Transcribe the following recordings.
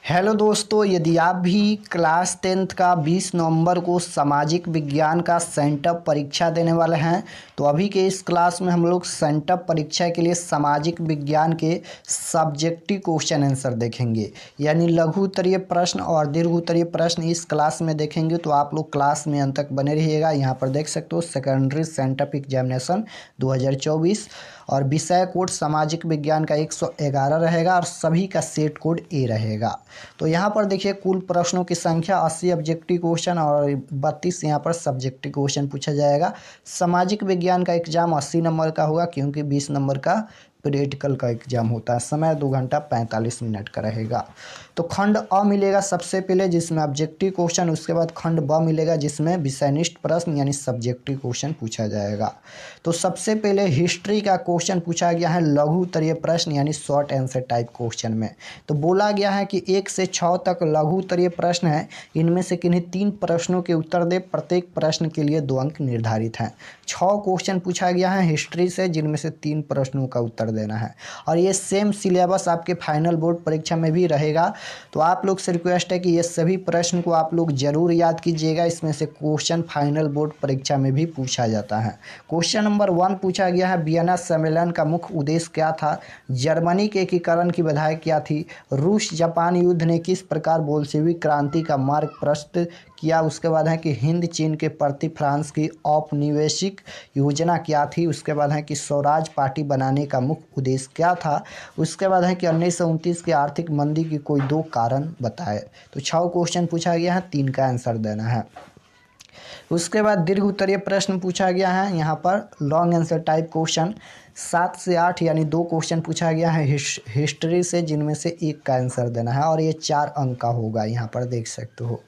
Hello दोस्तों, यदि आप भी क्लास 10th का 20 नवंबर को सामाजिक विज्ञान का सेंटअप परीक्षा देने वाले हैं तो अभी के इस क्लास में हम लोग सेंटअप परीक्षा के लिए सामाजिक विज्ञान के सब्जेक्टिव क्वेश्चन आंसर देखेंगे। यानी लघु उत्तरीय प्रश्न और दीर्घ उत्तरीय प्रश्न इस क्लास में देखेंगे, तो आप लोग क्लास में अंत तक बने रहिएगा। यहाँ पर देख सकते हो सेकेंडरी सेंटअप एग्जामिनेशन 2024 और विषय कोड सामाजिक विज्ञान का 111 रहेगा और सभी का सेट कोड ए रहेगा। तो यहाँ पर देखिए कुल प्रश्नों की संख्या 80 ऑब्जेक्टिव क्वेश्चन और 32 यहाँ पर सब्जेक्टिव क्वेश्चन पूछा जाएगा। सामाजिक विज्ञान का एग्जाम 80 नंबर का होगा क्योंकि 20 नंबर का प्रैक्टिकल का एग्जाम होता है। समय 2 घंटा 45 मिनट का रहेगा। तो खंड अ मिलेगा सबसे पहले जिसमें ऑब्जेक्टिव क्वेश्चन, उसके बाद खंड ब मिलेगा जिसमें विषयनिष्ठ प्रश्न यानी सब्जेक्टिव क्वेश्चन पूछा जाएगा। तो सबसे पहले हिस्ट्री का क्वेश्चन पूछा गया है लघु उत्तरीय प्रश्न यानी शॉर्ट आंसर टाइप क्वेश्चन में। तो बोला गया है कि 1 से 6 तक लघु उत्तरीय प्रश्न है, इनमें से किन्हीं 3 प्रश्नों के उत्तर दे, प्रत्येक प्रश्न के लिए 2 अंक निर्धारित हैं। 6 क्वेश्चन पूछा गया है हिस्ट्री से जिनमें से 3 प्रश्नों का उत्तर देना है और ये सेम सिलेबस आपके फाइनल बोर्ड परीक्षा में भी रहेगा। तो आप लोग से रिक्वेस्ट है कि ये सभी प्रश्न को आप लोग जरूर याद कीजिएगा। इसमें से क्वेश्चन फाइनल बोर्ड परीक्षा में भी पूछा जाता है। क्वेश्चन नंबर 1 पूछा गया है वियना सम्मेलन का मुख्य उद्देश्य क्या था? जर्मनी के एकीकरण की बधाई क्या थी? रूस जापान युद्ध ने किस प्रकार बोल्शेविक क्रांति का मार्ग प्रशस्त किया? उसके बाद है कि हिंद चीन के प्रति फ्रांस की औपनिवेशिक योजना क्या थी? उसके बाद है कि स्वराज पार्टी बनाने का मुख्य उद्देश्य क्या था? उसके बाद है कि 1929 की आर्थिक मंदी की कोई 2 कारण बताए। तो 6 क्वेश्चन पूछा गया है, 3 का आंसर देना है। उसके बाद दीर्घ उत्तरीय प्रश्न पूछा गया है, यहाँ पर लॉन्ग आंसर टाइप क्वेश्चन 7 से 8 यानी 2 क्वेश्चन पूछा गया है हिस्ट्री से जिनमें से 1 का आंसर देना है और ये 4 अंक का होगा, यहाँ पर देख सकते हो।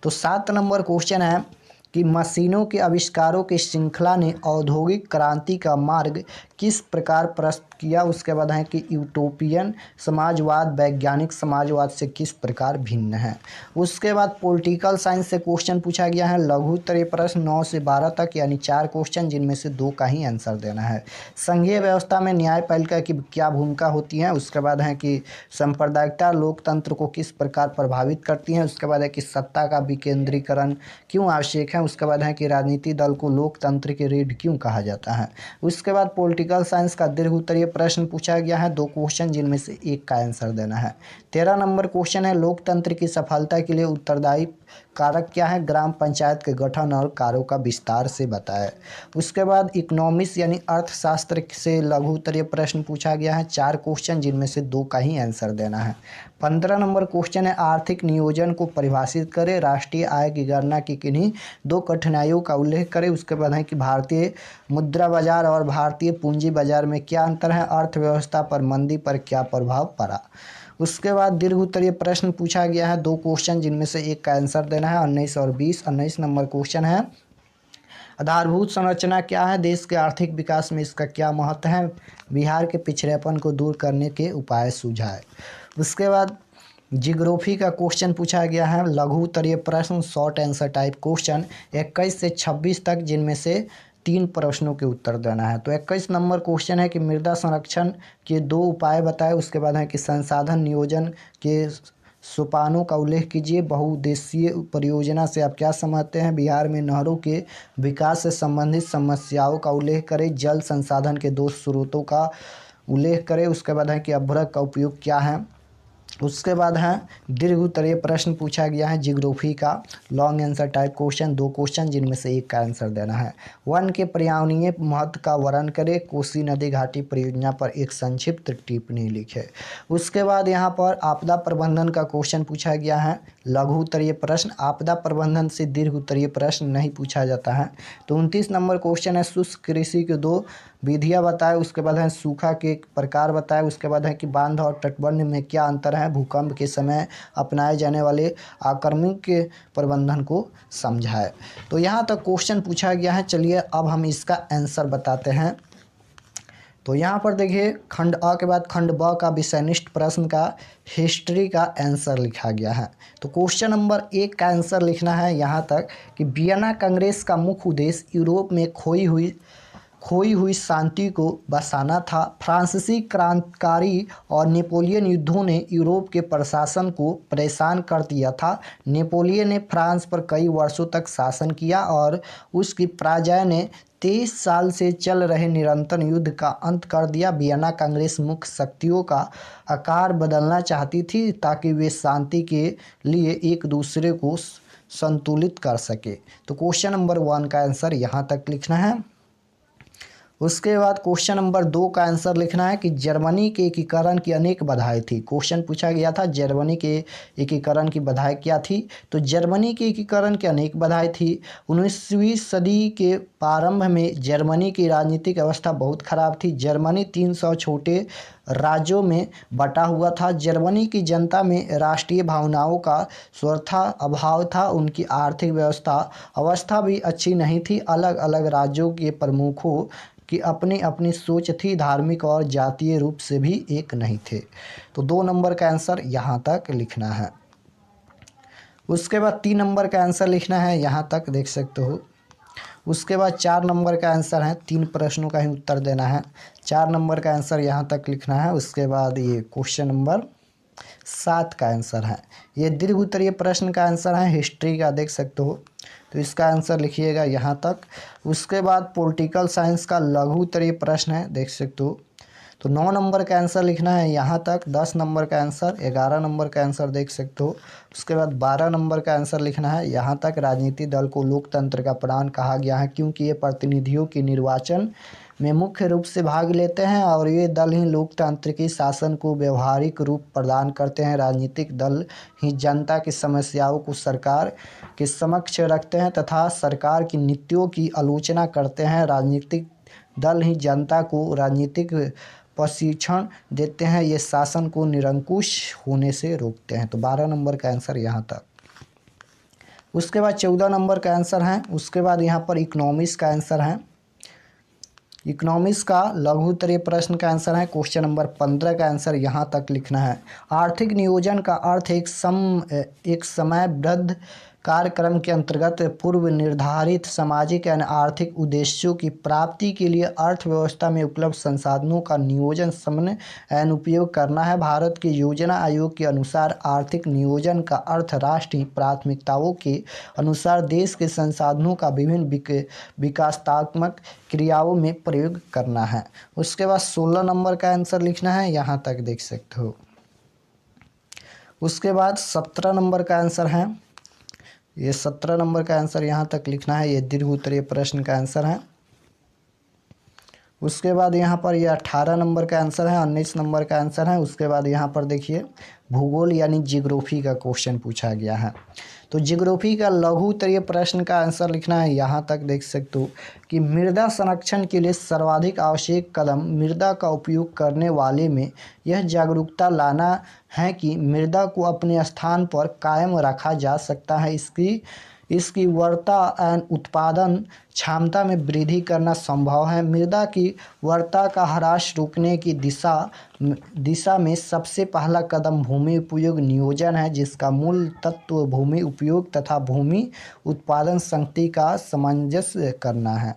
तो 7 नंबर क्वेश्चन है कि मशीनों के आविष्कारों की श्रृंखला ने औद्योगिक क्रांति का मार्ग किस प्रकार प्रस्तुत किया? उसके बाद है कि यूटोपियन समाजवाद वैज्ञानिक समाजवाद से किस प्रकार भिन्न है? उसके बाद पॉलिटिकल साइंस से क्वेश्चन पूछा गया है लघु उत्तरीय प्रश्न 9 से 12 तक यानी 4 क्वेश्चन जिनमें से 2 का ही आंसर देना है। संघीय व्यवस्था में न्यायपालिका की क्या भूमिका होती है? उसके बाद है कि सांप्रदायिकता लोकतंत्र को किस प्रकार प्रभावित करती है? उसके बाद है कि सत्ता का विकेंद्रीकरण क्यों आवश्यक है? उसके बाद है कि राजनीतिक दल को लोकतंत्र की रीढ़ क्यों कहा जाता है? उसके बाद पॉलिटिकल साइंस का दीर्घ उत्तरीय प्रश्न पूछा गया है 2 क्वेश्चन जिनमें से 1 का आंसर देना है। 13 नंबर क्वेश्चन है लोकतंत्र की सफलता के लिए उत्तरदायी कारक क्या है? ग्राम पंचायत के गठन और कार्यों का विस्तार से बताएं। उसके बाद इकोनॉमिक्स यानी अर्थशास्त्र से लघु उत्तरीय प्रश्न पूछा गया है 4 क्वेश्चन जिनमें से 2 का ही आंसर देना है। 15 नंबर क्वेश्चन है आर्थिक नियोजन को परिभाषित करें, राष्ट्रीय आय की गणना की किन्हीं 2 कठिनाइयों का उल्लेख करें। उसके बाद है कि भारतीय मुद्रा बाजार और भारतीय पूंजी बाजार में क्या अंतर है? अर्थव्यवस्था पर मंदी पर क्या प्रभाव पड़ा? उसके बाद दीर्घ उत्तरीय प्रश्न पूछा गया है 2 क्वेश्चन जिनमें से 1 का आंसर देना है 19 और 20। 19 नंबर क्वेश्चन है आधारभूत संरचना क्या है? देश के आर्थिक विकास में इसका क्या महत्व है? बिहार के पिछड़ेपन को दूर करने के उपाय सुझाए। उसके बाद जियोग्राफी का क्वेश्चन पूछा गया है लघु उत्तरीय प्रश्न शॉर्ट आंसर टाइप क्वेश्चन 21 से 26 तक जिनमें से 3 प्रश्नों के उत्तर देना है। तो 21 नंबर क्वेश्चन है कि मृदा संरक्षण के 2 उपाय बताएं। उसके बाद है कि संसाधन नियोजन के सोपानों का उल्लेख कीजिए। बहुउद्देशीय परियोजना से आप क्या समझते हैं? बिहार में नहरों के विकास से संबंधित समस्याओं का उल्लेख करें। जल संसाधन के 2 स्रोतों का उल्लेख करें। उसके बाद है कि अभ्रक का उपयोग क्या है? उसके बाद है दीर्घ उत्तरीय प्रश्न पूछा गया है जियोग्राफी का long answer type question 2 question जिनमें से 1 का आंसर देना है। वन के पर्यावरणीय महत्व का वर्णन करें। कोसी नदी घाटी परियोजना पर एक संक्षिप्त टिप्पणी लिखे। उसके बाद यहाँ पर आपदा प्रबंधन का क्वेश्चन पूछा गया है लघु उत्तरीय प्रश्न। आपदा प्रबंधन से दीर्घ उत्तरीय प्रश्न नहीं पूछा जाता है। तो 29 नंबर क्वेश्चन है शुष्क कृषि के 2 विधियाँ बताएं। उसके बाद है सूखा के प्रकार बताएं। उसके बाद है कि बांध और तटबंध में क्या अंतर है? भूकंप के समय अपनाए जाने वाले आक्रमण के प्रबंधन को समझाएं। तो यहाँ तक क्वेश्चन पूछा गया है। चलिए अब हम इसका आंसर बताते हैं। तो यहाँ पर देखिए खंड अ के बाद खंड ब का विषयनिष्ठ प्रश्न का हिस्ट्री का आंसर लिखा गया है। तो क्वेश्चन नंबर 1 का आंसर लिखना है यहाँ तक कि वियना कांग्रेस का मुख्य उद्देश्य यूरोप में खोई हुई खोई हुई शांति को बसाना था। फ्रांसीसी क्रांतिकारी और नेपोलियन युद्धों ने यूरोप के प्रशासन को परेशान कर दिया था। नेपोलियन ने फ्रांस पर कई वर्षों तक शासन किया और उसकी पराजय ने 23 साल से चल रहे निरंतर युद्ध का अंत कर दिया। वियना कांग्रेस मुख्य शक्तियों का आकार बदलना चाहती थी ताकि वे शांति के लिए एक दूसरे को संतुलित कर सके। तो क्वेश्चन नंबर 1 का आंसर यहाँ तक लिखना है। उसके बाद क्वेश्चन नंबर 2 का आंसर लिखना है कि जर्मनी के एकीकरण की अनेक बाधाएं थी। क्वेश्चन पूछा गया था जर्मनी के एकीकरण की बाधाएं क्या थी। तो जर्मनी के एकीकरण की अनेक बाधाएं थी। 19वीं सदी के प्रारंभ में जर्मनी की राजनीतिक अवस्था बहुत खराब थी। जर्मनी 300 छोटे राज्यों में बटा हुआ था। जर्मनी की जनता में राष्ट्रीय भावनाओं का स्वतः अभाव था। उनकी आर्थिक अवस्था भी अच्छी नहीं थी। अलग अलग राज्यों के प्रमुखों की अपनी अपनी सोच थी। धार्मिक और जातीय रूप से भी एक नहीं थे। तो 2 नंबर का आंसर यहाँ तक लिखना है। उसके बाद 3 नंबर का आंसर लिखना है, यहाँ तक देख सकते हो। उसके बाद 4 नंबर का आंसर है, 3 प्रश्नों का ही उत्तर देना है। 4 नंबर का आंसर यहाँ तक लिखना है। उसके बाद ये क्वेश्चन नंबर 7 का आंसर है। ये दीर्घ उत्तरीय प्रश्न का आंसर है, हिस्ट्री का देख सकते हो। तो इसका आंसर लिखिएगा यहाँ तक। उसके बाद पॉलिटिकल साइंस का लघु उत्तरीय प्रश्न है, देख सकते हो। तो 9 नंबर का आंसर लिखना है यहाँ तक। 10 नंबर का आंसर, 11 नंबर का आंसर देख सकते हो। उसके बाद 12 नंबर का आंसर लिखना है यहाँ तक। राजनीतिक दल को लोकतंत्र का प्राण कहा गया है क्योंकि ये प्रतिनिधियों के निर्वाचन में मुख्य रूप से भाग लेते हैं और ये दल ही लोकतांत्रिक शासन को व्यवहारिक रूप प्रदान करते हैं। राजनीतिक दल ही जनता की समस्याओं को सरकार के समक्ष रखते हैं तथा सरकार की नीतियों की आलोचना करते हैं। राजनीतिक दल ही जनता को राजनीतिक प्रशिक्षण देते हैं। ये शासन को निरंकुश होने से रोकते हैं। तो 12 नंबर का आंसर यहाँ तक। उसके बाद 14 नंबर का आंसर है। उसके बाद यहाँ पर इकोनॉमिक्स का आंसर है। इकोनॉमिक्स का लघु उत्तरीय प्रश्न का आंसर है। क्वेश्चन नंबर 15 का आंसर यहाँ तक लिखना है। आर्थिक नियोजन का अर्थ एक समयबद्ध कार्यक्रम के अंतर्गत पूर्व निर्धारित सामाजिक एवं आर्थिक उद्देश्यों की प्राप्ति के लिए अर्थव्यवस्था में उपलब्ध संसाधनों का नियोजन, समन्वय एवं उपयोग करना है। भारत के योजना आयोग के अनुसार आर्थिक नियोजन का अर्थ राष्ट्रीय प्राथमिकताओं के अनुसार देश के संसाधनों का विभिन्न विकासात्मक क्रियाओं में प्रयोग करना है। उसके बाद 16 नंबर का आंसर लिखना है, यहाँ तक देख सकते हो। उसके बाद 17 नंबर का आंसर है। ये 17 नंबर का आंसर यहाँ तक लिखना है। ये दीर्घ उत्तरीय प्रश्न का आंसर है। उसके बाद यहाँ पर ये 18 नंबर का आंसर है। 19 नंबर का आंसर है। उसके बाद यहाँ पर देखिए भूगोल यानी जियोग्राफी का क्वेश्चन पूछा गया है। तो जियोग्राफी का लघु उत्तरीय प्रश्न का आंसर लिखना है, यहाँ तक देख सकते हो कि मृदा संरक्षण के लिए सर्वाधिक आवश्यक कदम मृदा का उपयोग करने वाले में यह जागरूकता लाना है कि मृदा को अपने स्थान पर कायम रखा जा सकता है। इसकी उर्वरता एवं उत्पादन क्षमता में वृद्धि करना संभव है। मृदा की उर्वरता का ह्रास रोकने की दिशा में सबसे पहला कदम भूमि उपयोग नियोजन है, जिसका मूल तत्व भूमि उपयोग तथा भूमि उत्पादन शक्ति का सामंजस्य करना है।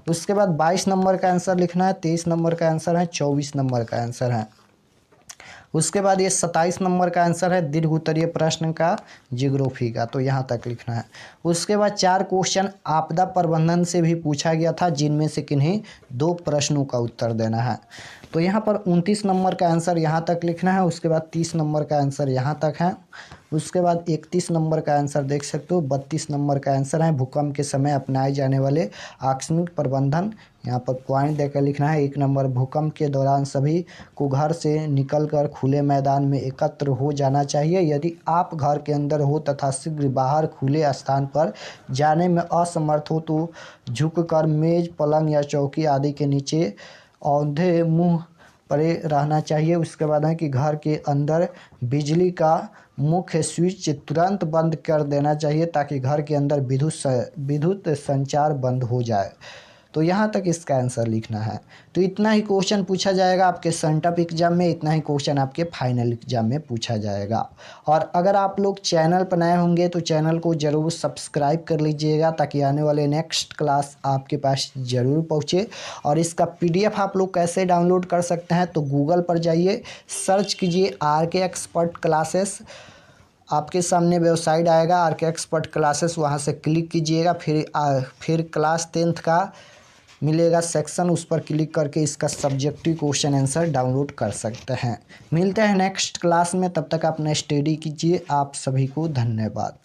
उसके बाद 22 नंबर का आंसर लिखना है। 23 नंबर का आंसर है। 24 नंबर का आंसर है। उसके बाद ये 27 नंबर का आंसर है दीर्घ उत्तरीय प्रश्न का जियोग्राफी का, तो यहाँ तक लिखना है। उसके बाद 4 क्वेश्चन आपदा प्रबंधन से भी पूछा गया था, जिनमें से किन्हीं 2 प्रश्नों का उत्तर देना है। तो यहाँ पर 29 नंबर का आंसर यहाँ तक लिखना है। उसके बाद 30 नंबर का आंसर यहाँ तक है। उसके बाद 31 नंबर का आंसर देख सकते हो। 32 नंबर का आंसर है भूकंप के समय अपनाए जाने वाले आकस्मिक प्रबंधन, यहाँ पर पॉइंट देकर लिखना है। 1 नंबर भूकंप के दौरान सभी को घर से निकलकर खुले मैदान में एकत्र हो जाना चाहिए। यदि आप घर के अंदर हो तथा शीघ्र बाहर खुले स्थान पर जाने में असमर्थ हो तो झुककर मेज, पलंग या चौकी आदि के नीचे औंधे मुंह पड़े रहना चाहिए। उसके बाद है कि घर के अंदर बिजली का मुख्य स्विच तुरंत बंद कर देना चाहिए ताकि घर के अंदर विद्युत संचार बंद हो जाए। तो यहाँ तक इसका आंसर लिखना है। तो इतना ही क्वेश्चन पूछा जाएगा आपके सेंटअप एग्जाम में, इतना ही क्वेश्चन आपके फाइनल एग्जाम में पूछा जाएगा। और अगर आप लोग चैनल पर नए होंगे तो चैनल को ज़रूर सब्सक्राइब कर लीजिएगा, ताकि आने वाले नेक्स्ट क्लास आपके पास ज़रूर पहुँचे। और इसका PDF आप लोग कैसे डाउनलोड कर सकते हैं, तो गूगल पर जाइए, सर्च कीजिए RK एक्सपर्ट क्लासेस, आपके सामने वेबसाइट आएगा RK एक्सपर्ट क्लासेस, वहाँ से क्लिक कीजिएगा। फिर क्लास 10th का मिलेगा सेक्शन, उस पर क्लिक करके इसका सब्जेक्टिव क्वेश्चन आंसर डाउनलोड कर सकते हैं। मिलते हैं नेक्स्ट क्लास में, तब तक अपना स्टडी कीजिए। आप सभी को धन्यवाद।